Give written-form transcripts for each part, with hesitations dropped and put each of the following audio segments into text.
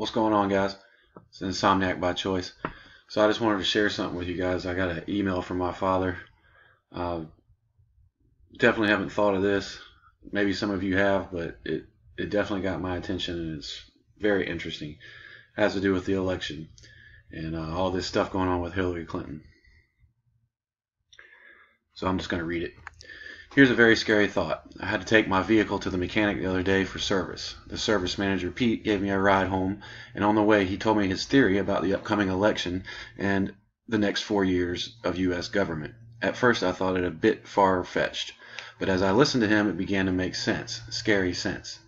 What's going on, guys? It's Insomniac by choice. So I just wanted to share something with you guys. I got an email from my father. Definitely haven't thought of this. Maybe some of you have, but it definitely got my attention, and it's very interesting. It has to do with the election and all this stuff going on with Hillary Clinton. So I'm just going to read it. Here's a very scary thought. I had to take my vehicle to the mechanic the other day for service. The service manager, Pete, gave me a ride home, and on the way he told me his theory about the upcoming election and the next 4 years of U.S. government. At first I thought it a bit far-fetched, but as I listened to him it began to make sense, scary sense.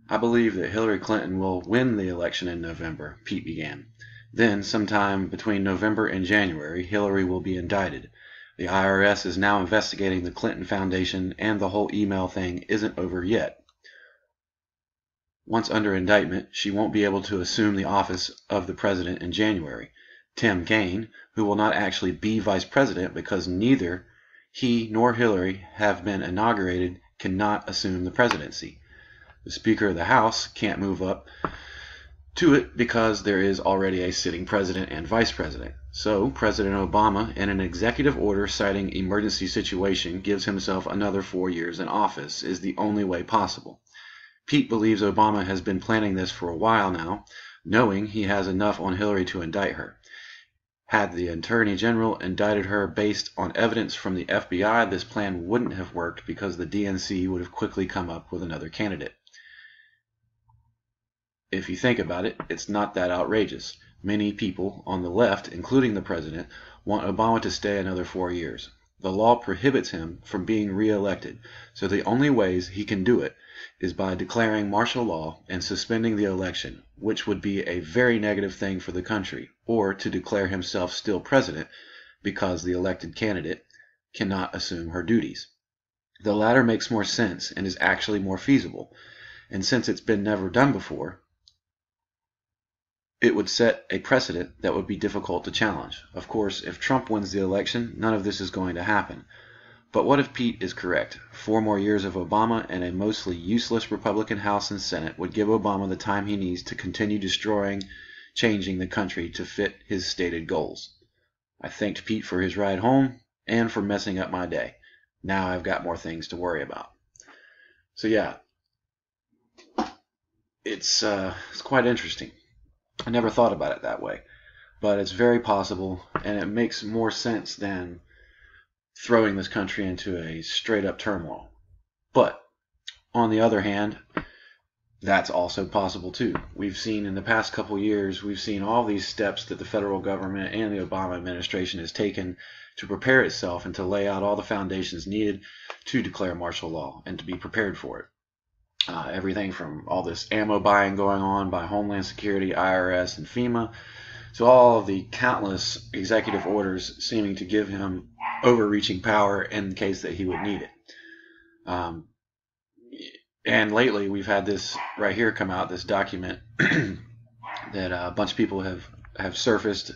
I believe that Hillary Clinton will win the election in November, Pete began. Then, sometime between November and January, Hillary will be indicted. The IRS is now investigating the Clinton Foundation, and the whole email thing isn't over yet. Once under indictment, she won't be able to assume the office of the president in January. Tim Kaine, who will not actually be vice president because neither he nor Hillary have been inaugurated, cannot assume the presidency. The Speaker of the House can't move up to it because there is already a sitting president and vice president. So President Obama, in an executive order citing emergency situation, gives himself another 4 years in office is the only way possible. Pete believes Obama has been planning this for a while now, knowing he has enough on Hillary to indict her. Had the Attorney General indicted her based on evidence from the FBI, this plan wouldn't have worked because the DNC would have quickly come up with another candidate. If you think about it, it's not that outrageous. Many people on the left, including the president, want Obama to stay another 4 years. The law prohibits him from being re-elected, so the only ways he can do it is by declaring martial law and suspending the election, which would be a very negative thing for the country, or to declare himself still president because the elected candidate cannot assume her duties. The latter makes more sense and is actually more feasible, and since it's been never done before, it would set a precedent that would be difficult to challenge. Of course, if Trump wins the election, none of this is going to happen. But what if Pete is correct? 4 more years of Obama and a mostly useless Republican House and Senate would give Obama the time he needs to continue changing the country to fit his stated goals. I thanked Pete for his ride home and for messing up my day. Now I've got more things to worry about. So yeah, it's quite interesting. I never thought about it that way, but it's very possible, and it makes more sense than throwing this country into a straight-up turmoil. But on the other hand, that's also possible too. We've seen in the past couple years, we've seen all these steps that the federal government and the Obama administration has taken to prepare itself and to lay out all the foundations needed to declare martial law and to be prepared for it. Everything from all this ammo buying going on by Homeland Security, IRS, and FEMA, to all of the countless executive orders seeming to give him overreaching power in case that he would need it. And lately we've had this right here come out, this document that a bunch of people have surfaced.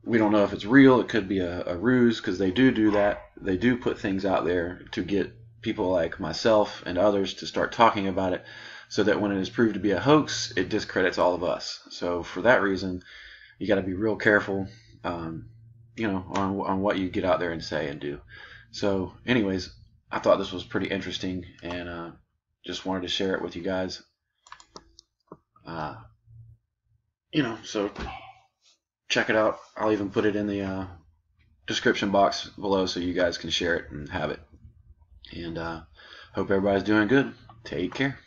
We don't know if it's real. It could be a ruse, because they do that. They do put things out there to get people like myself and others to start talking about it, so that when it is proved to be a hoax, it discredits all of us. So for that reason, you got to be real careful, on what you get out there and say and do. So anyways, I thought this was pretty interesting, and just wanted to share it with you guys. So check it out. I'll even put it in the description box below so you guys can share it and have it. And hope everybody's doing good. Take care.